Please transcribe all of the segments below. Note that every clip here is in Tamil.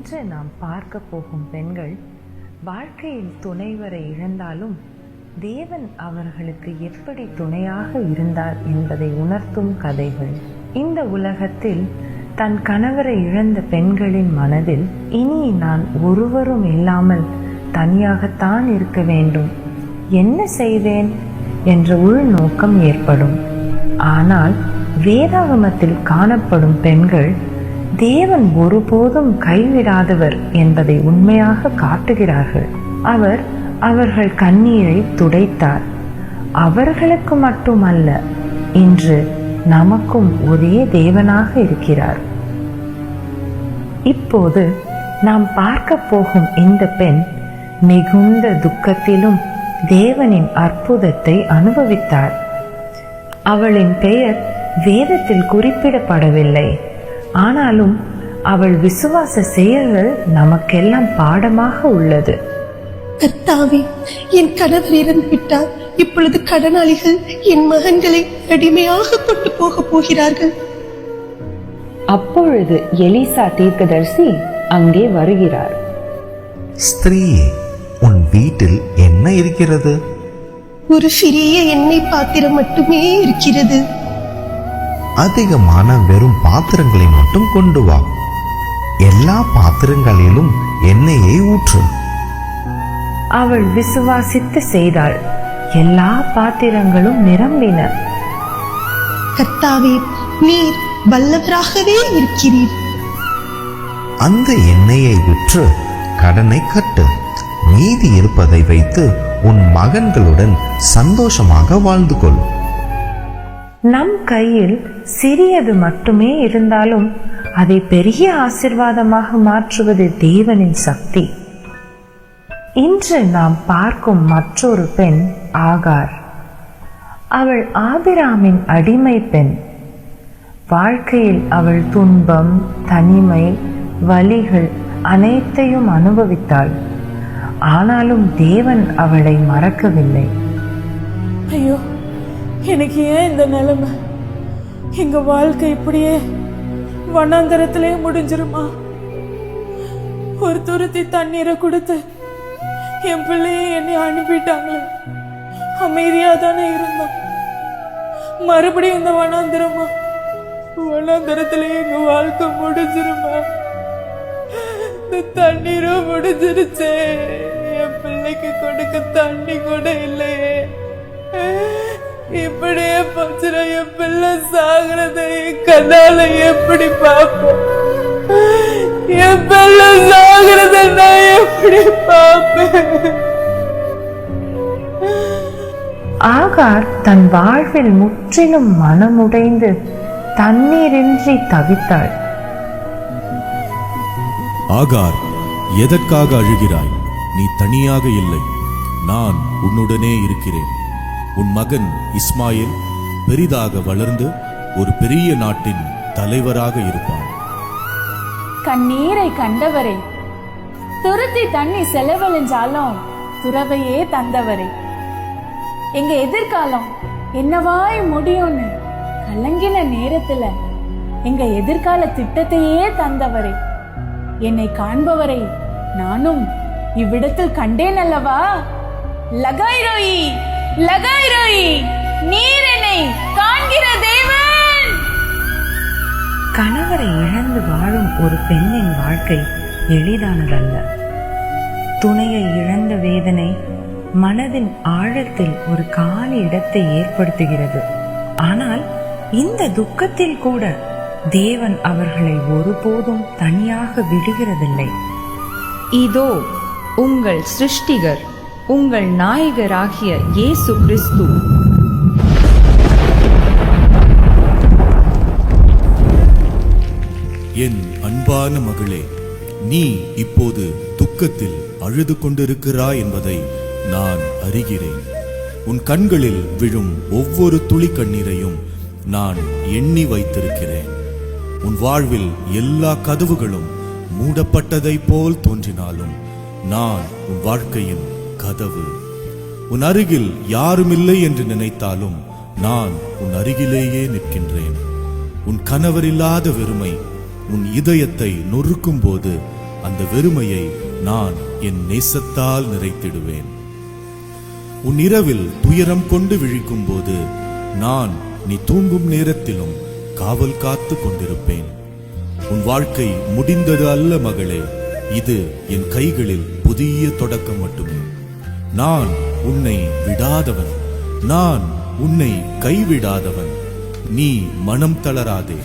இன்று நாம் பார்க்க போகும் பெண்கள் வாழ்க்கையில் துணைவரை இழந்தாலும் தேவன் அவர்களுக்கு எப்படி துணையாக இருந்தார் என்பதை உணர்த்தும் கதைகள். இந்த உலகத்தில் தன் கணவரை இழந்த பெண்களின் மனதில் இனி நான் ஒருவரும் இல்லாமல் தனியாகத்தான் இருக்க வேண்டும், என்ன செய்வேன் என்ற உள்நோக்கம் ஏற்படும். ஆனால் வேதாகமத்தில் காணப்படும் பெண்கள் தேவன் ஒருபோதும் கைவிடாதவர் என்பதை உண்மையாக காட்டுகிறார்கள். அவர் அவர்கள் கண்ணீரை துடைத்தார். அவர்களுக்கு மட்டுமல்ல, இன்று நமக்கும் ஒரே தேவனாக இருக்கிறார். இப்போது நாம் பார்க்க போகும் இந்த பெண் மிகுந்த துக்கத்திலும் தேவனின் அற்புதத்தை அனுபவித்தார். அவளின் பெயர் வேதத்தில் குறிப்பிடப்படவில்லை. ஆனாலும் அவள் விசுவாச செயல்கள் நமக்கெல்லாம் பாடமாக உள்ளது. கர்த்தாவே, என் கணவர் இறந்து விட்டார். இப்பொழுது கடனாளிகள் என் மகன்களை அடிமையாக கொண்டு போக போகிறார்கள். அப்பொழுது எலிசா தீர்க்கதரிசி அங்கே வருகிறார். ஸ்திரீயே, உன் வீட்டில் என்ன இருக்கிறது? ஒரு சிறிய எண்ணெய் பாத்திரம் மட்டுமே இருக்கிறது. அதிகமான வெறும் பாத்திரங்களை மட்டும் கொண்டு வா. எல்லா பாத்திரங்களிலும் எண்ணெயை ஊற்று. அவள் விசுவாசித்து செய்தாள். எல்லா பாத்திரங்களும் நிரம்பின. கர்த்தாவே, நீர் வல்லவராகவே இருக்கிறீர். அந்த எண்ணெயை விற்று கடனை கட்டு. மீதி இருப்பதை வைத்து உன் மகன்களுடன் சந்தோஷமாக வாழ்ந்து கொள். நம் கையில் சிறியது மட்டுமே இருந்தாலும் அதை பெரிய ஆசீர்வாதமாக மாற்றுவது தேவனின் சக்தி. இன்று நாம் பார்க்கும் மற்றொரு பெண் ஆகார். அவள் ஆபிராமின் அடிமை பெண். வாழ்க்கையில் அவள் துன்பம், தனிமை, வலிகள் அனைத்தையும் அனுபவித்தாள். ஆனாலும் தேவன் அவளை மறக்கவில்லை. ஐயோ, எனக்கு ஏன் இந்த நிலைமை? எங்க வாழ்க்கை இப்படியே வனாந்தரத்திலே முடிஞ்சிருமா? ஒரு துருத்தி தண்ணீரை கொடுத்து என் பிள்ளையை என்னை அனுப்பிட்டாங்களே. அமைதியா தானே இருந்தோம். மறுபடியும் இந்த வனாந்தரத்திலே எங்க வாழ்க்கை முடிஞ்சிருமா? இந்த தண்ணீரும் முடிஞ்சிருச்சே. என் பிள்ளைக்கு கொடுக்க தண்ணி கூட இல்லையே. இப்படியே போச்சுனா என் பிள்ளை சாகிறதை கண்ணால எப்படி பார்ப்பேன்? என் பிள்ளை சாகிறத நான் எப்படி பார்ப்பேன்? ஆகார் தன் வாழ்வில் முற்றிலும் மனமுடைந்து தண்ணீரின்றி தவித்தாள். ஆகார், எதற்காக அழுகிறாய்? நீ தனியாக இல்லை, நான் உன்னுடனே இருக்கிறேன். உன் மகன் இஸ்மாயில் பெரிதாக வளர்ந்து ஒரு பெரிய நாட்டின் தலைவராக இருப்பான். கண்ணீரை கண்டவரே, துருத்தி தண்ணி செலவழிஞ்சாலும் துறவையே தந்தவரே, எங்க எதிர்காலம் என்னவாய் முடியும்னு கலங்கின நேரத்துல எங்க எதிர்கால திட்டத்தையே தந்தவரே, என்னை காண்பவரை நானும் இவ்விடத்தில் கண்டேன் அல்லவா? லகாய் ரோயி, லகாய் ரோயி, நீர் என்னை காண்கிற தேவன். கணவரை இழந்து வாழும் ஒரு பெண்ணின் வாழ்க்கை எளிதானதல்ல. துணையை இழந்த வேதனை மனதின் ஆழத்தில் ஒரு காலி இடத்தை ஏற்படுத்துகிறது. ஆனால் இந்த துக்கத்தில் கூட தேவன் அவர்களை ஒருபோதும் தனியாக விடுகிறதில்லை. இதோ உங்கள் சிருஷ்டிகர், உங்கள் நாயகராகிய இயேசு கிறிஸ்து. என் அன்பான மகளே, நீ இப்போது துக்கத்தில் அழுது கொண்டிருக்கிறாய் என்பதை நான் அறிகிறேன். உன் கண்களில் விழும் ஒவ்வொரு துளி கண்ணீரையும் நான் எண்ணி வைத்திருக்கிறேன். உன் வாழ்வில் எல்லா கதவுகளும் மூடப்பட்டதை போல் தோன்றினாலும் நான் உன் வாழ்க்கையின் கதவு. உன் அருகில் யாருமில்லை என்று நினைத்தாலும் நான் உன் அருகிலேயே நிற்கின்றேன். உன் கணவரில்லாத வெறுமை உன் இதயத்தை நொறுக்கும் போது அந்த வெறுமையை நான் என் நேசத்தால் நிறைத்திடுவேன். உன் இரவில் துயரம் கொண்டு விழிக்கும் போது நான் நீ தூங்கும் நேரத்திலும் காவல் காத்து கொண்டிருப்பேன். உன் வாழ்க்கை முடிந்தது அல்ல மகளே, இது என் கைகளில் புதிய தொடக்கம் மட்டுமே. நான் உன்னை விடாதவன், நான் உன்னை கைவிடாதவன். நீ மனம் தளராதே.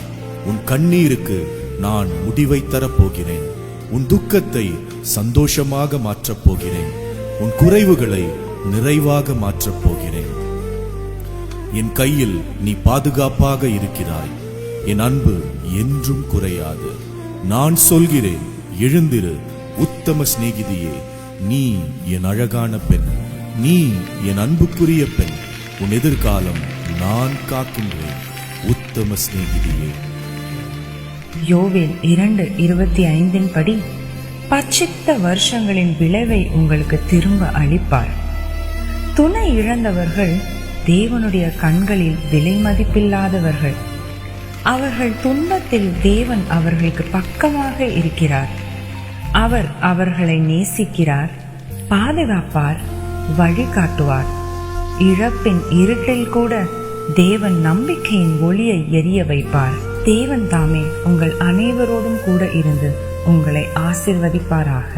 உன் கண்ணீருக்கு நான் முடிவை தரப்போகிறேன். உன் துக்கத்தை சந்தோஷமாக மாற்றப் போகிறேன். உன் குறைவுகளை நிறைவாக மாற்றப் போகிறேன். என் கையில் நீ பாதுகாப்பாக இருக்கிறாய். என் அன்பு என்றும் குறையாது. நான் சொல்கிறேன், எழுந்திரு உத்தம சிநேகிதியே. நீ என் அழகான பெண், நீ என் அன்புக்குரிய பெண். உன் எதிர்காலம் நான் காக்கின்றேன் உத்தம சிநேகிதியே. யோவேல் 2:25 படி பட்சித்த வருஷங்களின் விளைவை உங்களுக்கு திரும்ப அளிப்பார். துணை இழந்தவர்கள் தேவனுடைய கண்களில் விலை மதிப்பில்லாதவர்கள். அவர்கள் துன்பத்தில் தேவன் அவர்களுக்கு பக்கமாக இருக்கிறார். அவர் அவர்களை நேசிக்கிறார், பாதுகாப்பார், வழிகாட்டுவார். இழப்பின் இருட்டில் கூட தேவன் நம்பிக்கையின் ஒளியை எரிய வைப்பார். தேவன் தாமே உங்கள் அனைவரோடும் கூட இருந்து உங்களை ஆசீர்வதிப்பாராக.